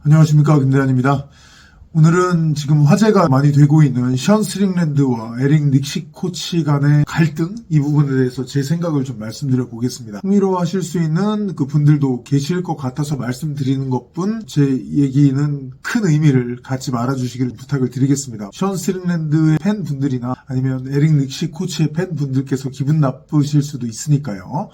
안녕하십니까, 김대한입니다. 오늘은 지금 화제가 많이 되고 있는 션 스트링랜드와 에릭 닉식 코치 간의 갈등, 이 부분에 대해서 제 생각을 좀 말씀드려 보겠습니다. 흥미로워하실 수 있는 그 분들도 계실 것 같아서 말씀드리는 것뿐 제 얘기는 큰 의미를 갖지 말아주시기를 부탁을 드리겠습니다. 션 스트링랜드의 팬분들이나 아니면 에릭 닉식 코치의 팬분들께서 기분 나쁘실 수도 있으니까요.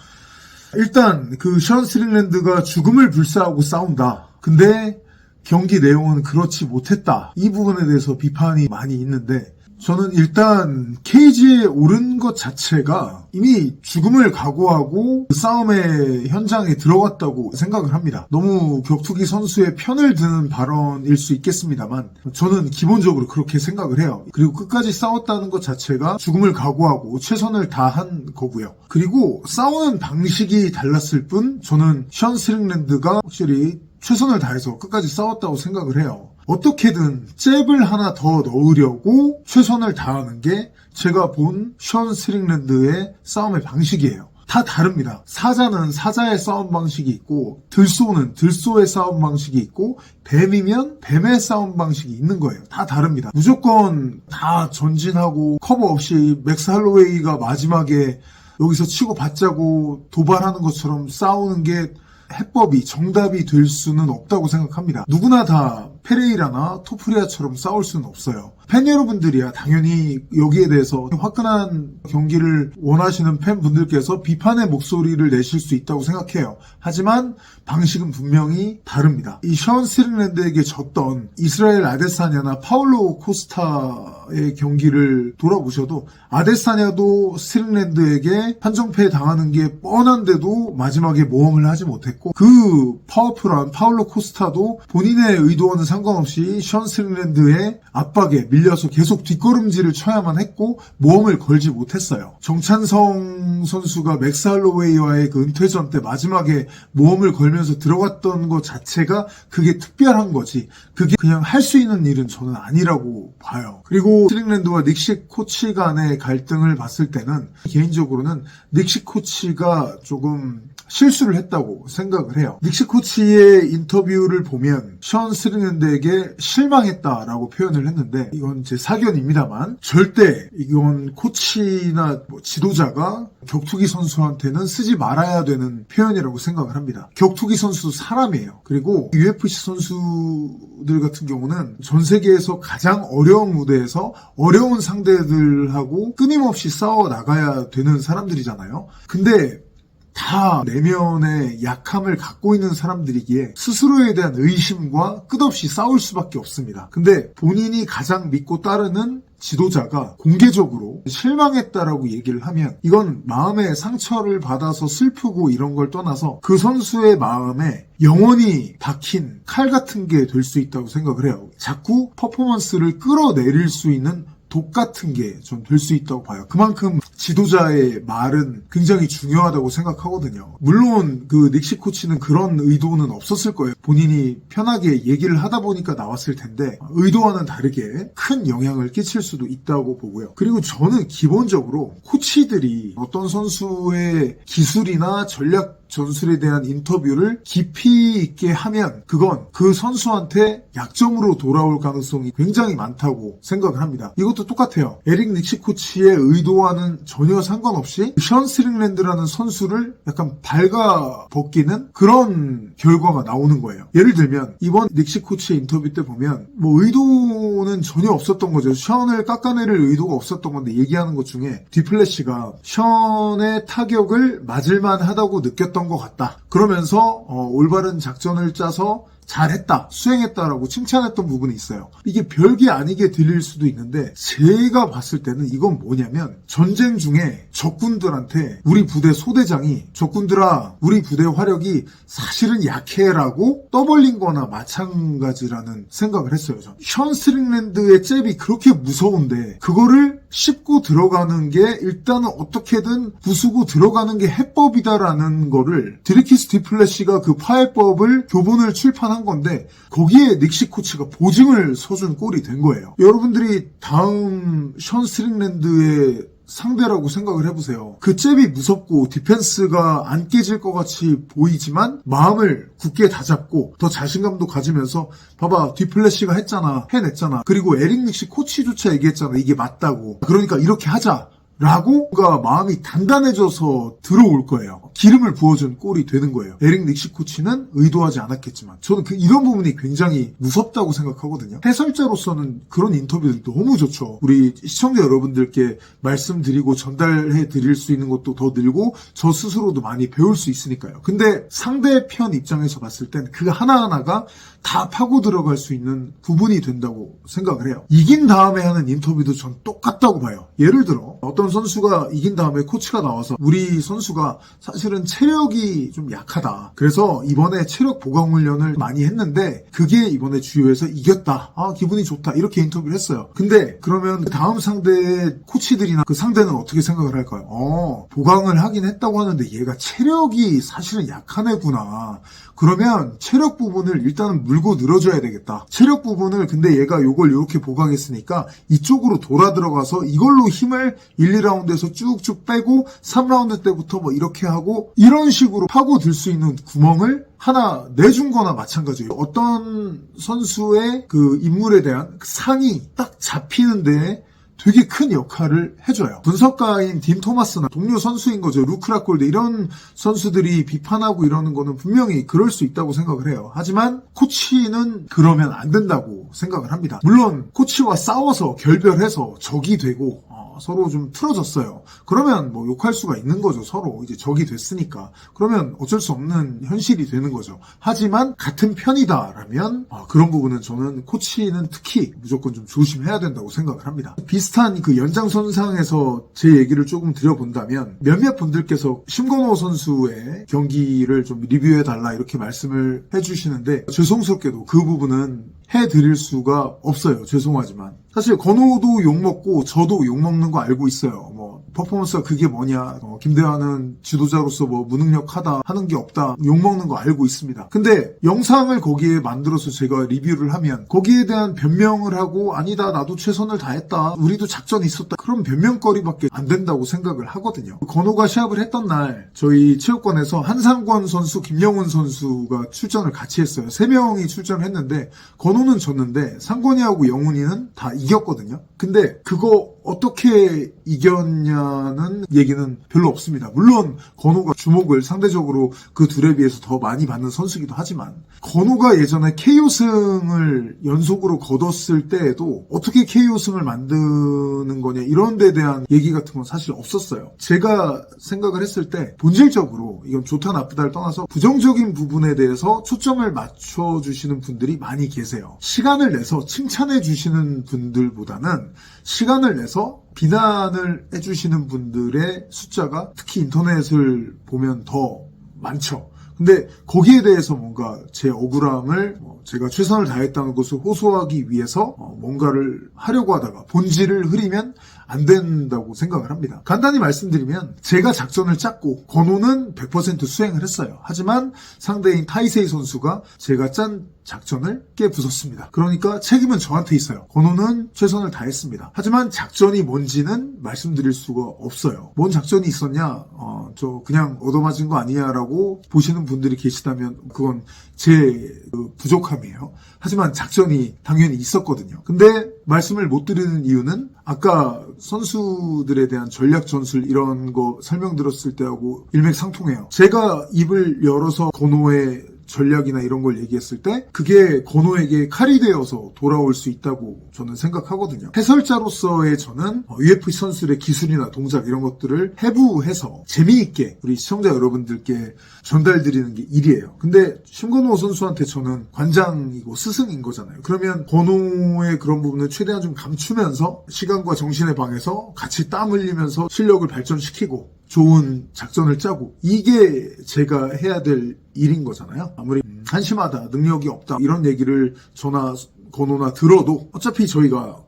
일단 그 션 스트링랜드가 죽음을 불사하고 싸운다. 근데 경기 내용은 그렇지 못했다. 이 부분에 대해서 비판이 많이 있는데, 저는 일단 케이지에 오른 것 자체가 이미 죽음을 각오하고 그 싸움의 현장에 들어갔다고 생각을 합니다. 너무 격투기 선수의 편을 드는 발언일 수 있겠습니다만 저는 기본적으로 그렇게 생각을 해요. 그리고 끝까지 싸웠다는 것 자체가 죽음을 각오하고 최선을 다한 거고요. 그리고 싸우는 방식이 달랐을 뿐 저는 션 스트링랜드가 확실히 최선을 다해서 끝까지 싸웠다고 생각을 해요. 어떻게든 잽을 하나 더 넣으려고 최선을 다하는 게 제가 본 션 스트링랜드의 싸움의 방식이에요. 다 다릅니다. 사자는 사자의 싸움 방식이 있고, 들소는 들소의 싸움 방식이 있고, 뱀이면 뱀의 싸움 방식이 있는 거예요. 다 다릅니다. 무조건 다 전진하고 커버 없이 맥스 할로웨이가 마지막에 여기서 치고 받자고 도발하는 것처럼 싸우는 게 해법이 정답이 될 수는 없다고 생각합니다. 누구나 다 페레이라나 토프리아처럼 싸울 수는 없어요. 팬 여러분들이야 당연히 여기에 대해서 화끈한 경기를 원하시는 팬분들께서 비판의 목소리를 내실 수 있다고 생각해요. 하지만 방식은 분명히 다릅니다. 이 션 스트링랜드에게 졌던 이스라엘 아데사냐나 파울로 코스타의 경기를 돌아보셔도 아데사냐도 스트링랜드에게 판정패 당하는 게 뻔한데도 마지막에 모험을 하지 못했고, 그 파워풀한 파울로 코스타도 본인의 의도와는 상관없이 션 스트링랜드의 압박에 밀려서 계속 뒷걸음질을 쳐야만 했고 모험을 걸지 못했어요. 정찬성 선수가 맥스 할로웨이와의 그 은퇴전 때 마지막에 모험을 걸면서 들어갔던 것 자체가 그게 특별한 거지, 그게 그냥 할 수 있는 일은 저는 아니라고 봐요. 그리고 스트링랜드와 닉식 코치 간의 갈등을 봤을 때는 개인적으로는 닉식 코치가 조금 실수를 했다고 생각을 해요. 닉식 코치의 인터뷰를 보면 션 스트링랜드에게 실망했다라고 표현을 했는데, 이건 제 사견입니다만 절대 이건 코치나 지도자가 격투기 선수한테는 쓰지 말아야 되는 표현이라고 생각을 합니다. 격투기 선수도 사람이에요. 그리고 UFC 선수들 같은 경우는 전 세계에서 가장 어려운 무대에서 어려운 상대들하고 끊임없이 싸워 나가야 되는 사람들이잖아요. 근데 다 내면의 약함을 갖고 있는 사람들이기에 스스로에 대한 의심과 끝없이 싸울 수밖에 없습니다. 근데 본인이 가장 믿고 따르는 지도자가 공개적으로 실망했다라고 얘기를 하면 이건 마음에 상처를 받아서 슬프고 이런 걸 떠나서 그 선수의 마음에 영원히 박힌 칼 같은 게 될 수 있다고 생각을 해요. 자꾸 퍼포먼스를 끌어내릴 수 있는 독 같은 게 좀 될 수 있다고 봐요. 그만큼 지도자의 말은 굉장히 중요하다고 생각하거든요. 물론 그 닉식 코치는 그런 의도는 없었을 거예요. 본인이 편하게 얘기를 하다 보니까 나왔을 텐데 의도와는 다르게 큰 영향을 끼칠 수도 있다고 보고요. 그리고 저는 기본적으로 코치들이 어떤 선수의 기술이나 전략 전술에 대한 인터뷰를 깊이 있게 하면 그건 그 선수한테 약점으로 돌아올 가능성이 굉장히 많다고 생각을 합니다. 이것도 똑같아요. 에릭 닉식 코치의 의도와는 전혀 상관없이 션 스트링랜드라는 선수를 약간 발가벗기는 그런 결과가 나오는 거예요. 예를 들면 이번 닉식 코치의 인터뷰 때 보면 의도는 전혀 없었던 거죠. 션을 깎아내릴 의도가 없었던 건데 얘기하는 것 중에 디플래시가 션의 타격을 맞을만 하다고 느꼈던 것 같다. 그러면서 올바른 작전을 짜서 잘했다, 수행했다라고 칭찬했던 부분이 있어요. 이게 별게 아니게 들릴 수도 있는데 제가 봤을 때는 이건 뭐냐면 전쟁 중에 적군들한테 우리 부대 소대장이 적군들아 우리 부대 화력이 사실은 약해라고 떠벌린 거나 마찬가지라는 생각을 했어요. 션 스트링랜드의 잽이 그렇게 무서운데 그거를 씹고 들어가는 게 일단은 어떻게든 부수고 들어가는 게 해법이다라는 거를 드리키스 디플래시가 그 파해법을 교본을 출판한 건데 거기에 닉식 코치가 보증을 서준 꼴이 된 거예요. 여러분들이 다음 션 스트링랜드의 상대라고 생각을 해보세요. 그 잽이 무섭고 디펜스가 안 깨질 것 같이 보이지만 마음을 굳게 다잡고 더 자신감도 가지면서 봐봐 뒷플래시가 했잖아, 해냈잖아. 그리고 에릭 닉시 코치조차 얘기했잖아, 이게 맞다고. 그러니까 이렇게 하자 라고 뭔가 마음이 단단해져서 들어올 거예요. 기름을 부어준 골이 되는 거예요. 에릭 닉시 코치는 의도하지 않았겠지만 저는 이런 부분이 굉장히 무섭다고 생각하거든요. 해설자로서는 그런 인터뷰들 너무 좋죠. 우리 시청자 여러분들께 말씀드리고 전달해 드릴 수 있는 것도 더 늘고 저 스스로도 많이 배울 수 있으니까요. 근데 상대편 입장에서 봤을 땐 그 하나하나가 다 파고 들어갈 수 있는 부분이 된다고 생각을 해요. 이긴 다음에 하는 인터뷰도 전 똑같다고 봐요. 예를 들어 어떤 선수가 이긴 다음에 코치가 나와서 우리 선수가 사실은 체력이 좀 약하다. 그래서 이번에 체력 보강 훈련을 많이 했는데 그게 이번에 주요해서 이겼다. 아, 기분이 좋다. 이렇게 인터뷰를 했어요. 근데 그러면 다음 상대의 코치들이나 그 상대는 어떻게 생각을 할까요? 보강을 하긴 했다고 하는데 얘가 체력이 사실은 약한 애구나. 그러면 체력 부분을 일단은 물고 늘어줘야 되겠다. 체력 부분을 근데 얘가 요걸 이렇게 보강했으니까 이쪽으로 돌아 들어가서 이걸로 힘을 1, 2라운드에서 쭉쭉 빼고 3라운드 때부터 뭐 이렇게 하고 이런 식으로 파고들 수 있는 구멍을 하나 내준 거나 마찬가지예요. 어떤 선수의 그 인물에 대한 상이 딱 잡히는데 되게 큰 역할을 해줘요. 분석가인 딘 토마스나 동료 선수인 거죠. 루크 라콜드 이런 선수들이 비판하고 이러는 거는 분명히 그럴 수 있다고 생각을 해요. 하지만 코치는 그러면 안 된다고 생각을 합니다. 물론 코치와 싸워서 결별해서 적이 되고 서로 좀 틀어졌어요. 그러면 뭐 욕할 수가 있는 거죠. 서로 이제 적이 됐으니까. 그러면 어쩔 수 없는 현실이 되는 거죠. 하지만 같은 편이다라면 그런 부분은 저는 코치는 특히 무조건 좀 조심해야 된다고 생각을 합니다. 비슷한 그 연장선상에서 제 얘기를 조금 드려본다면 몇몇 분들께서 심건호 선수의 경기를 좀 리뷰해달라 이렇게 말씀을 해주시는데 죄송스럽게도 그 부분은 해드릴 수가 없어요. 죄송하지만. 사실 건호도 욕먹고 저도 욕먹는 거 알고 있어요. 뭐 퍼포먼스가 그게 뭐냐, 김대환은 지도자로서 뭐 무능력하다 하는 게 없다 욕먹는 거 알고 있습니다. 근데 영상을 거기에 만들어서 제가 리뷰를 하면 거기에 대한 변명을 하고 아니다 나도 최선을 다했다 우리도 작전이 있었다 그런 변명거리밖에 안 된다고 생각을 하거든요. 건호가 시합을 했던 날 저희 체육관에서 한상권 선수, 김영훈 선수가 출전을 같이 했어요. 3명이 출전을 했는데 건호는 졌는데 상권이하고 영훈이는 다 이겼거든요. 근데 그거 어떻게 이겼냐는 얘기는 별로 없습니다. 물론 건호가 주목을 상대적으로 그 둘에 비해서 더 많이 받는 선수이기도 하지만 건호가 예전에 KO승을 연속으로 거뒀을 때에도 어떻게 KO승을 만드는 거냐 이런 데 대한 얘기 같은 건 사실 없었어요. 제가 생각을 했을 때 본질적으로 이건 좋다 나쁘다를 떠나서 부정적인 부분에 대해서 초점을 맞춰주시는 분들이 많이 계세요. 시간을 내서 칭찬해 주시는 분들보다는 시간을 내서 비난을 해주시는 분들의 숫자가 특히 인터넷을 보면 더 많죠. 근데 거기에 대해서 뭔가 제 억울함을 제가 최선을 다했다는 것을 호소하기 위해서 뭔가를 하려고 하다가 본질을 흐리면 안 된다고 생각을 합니다. 간단히 말씀드리면 제가 작전을 짰고 건호는 100% 수행을 했어요. 하지만 상대인 타이세이 선수가 제가 짠 작전을 깨부쉈습니다. 그러니까 책임은 저한테 있어요. 건호는 최선을 다했습니다. 하지만 작전이 뭔지는 말씀드릴 수가 없어요. 뭔 작전이 있었냐? 저 그냥 얻어맞은 거 아니냐라고 보시는 분들이 계시다면 그건 제 부족함이에요. 하지만 작전이 당연히 있었거든요. 근데 말씀을 못 드리는 이유는 아까 선수들에 대한 전략 전술 이런 거 설명드렸을 때하고 일맥상통해요. 제가 입을 열어서 건호의 전략이나 이런 걸 얘기했을 때 그게 건호에게 칼이 되어서 돌아올 수 있다고 저는 생각하거든요. 해설자로서의 저는 UFC 선수들의 기술이나 동작 이런 것들을 해부해서 재미있게 우리 시청자 여러분들께 전달드리는 게 일이에요. 근데 심건호 선수한테 저는 관장이고 스승인 거잖아요. 그러면 건호의 그런 부분을 최대한 좀 감추면서 시간과 정신의 방에서 같이 땀 흘리면서 실력을 발전시키고 좋은 작전을 짜고 이게 제가 해야 될 일인 거잖아요. 아무리 한심하다, 능력이 없다 이런 얘기를 저나 건호나 들어도 어차피 저희가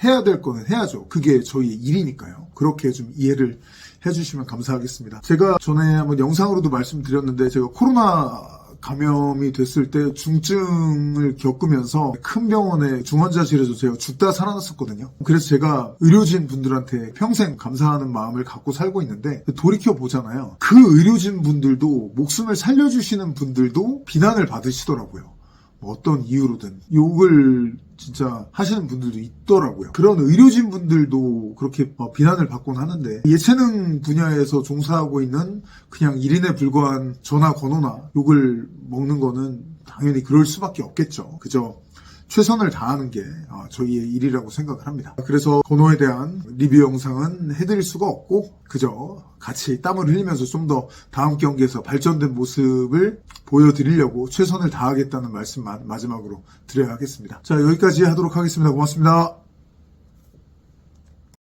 해야 될 거는 해야죠. 그게 저희의 일이니까요. 그렇게 좀 이해를 해주시면 감사하겠습니다. 제가 전에 한번 영상으로도 말씀드렸는데 제가 코로나 감염이 됐을 때 중증을 겪으면서 큰 병원의 중환자실에서 제가 죽다 살아났었거든요. 그래서 제가 의료진 분들한테 평생 감사하는 마음을 갖고 살고 있는데 돌이켜 보잖아요. 그 의료진 분들도 목숨을 살려주시는 분들도 비난을 받으시더라고요. 뭐 어떤 이유로든 욕을 진짜 하시는 분들도 있더라고요. 그런 의료진 분들도 그렇게 비난을 받곤 하는데 예체능 분야에서 종사하고 있는 그냥 1인에 불과한 저나 건호나 욕을 먹는 거는 당연히 그럴 수밖에 없겠죠. 그죠? 최선을 다하는 게 저희의 일이라고 생각을 합니다. 그래서 건호에 대한 리뷰 영상은 해드릴 수가 없고 그저 같이 땀을 흘리면서 좀 더 다음 경기에서 발전된 모습을 보여드리려고 최선을 다하겠다는 말씀만 마지막으로 드려야 하겠습니다. 자, 여기까지 하도록 하겠습니다. 고맙습니다.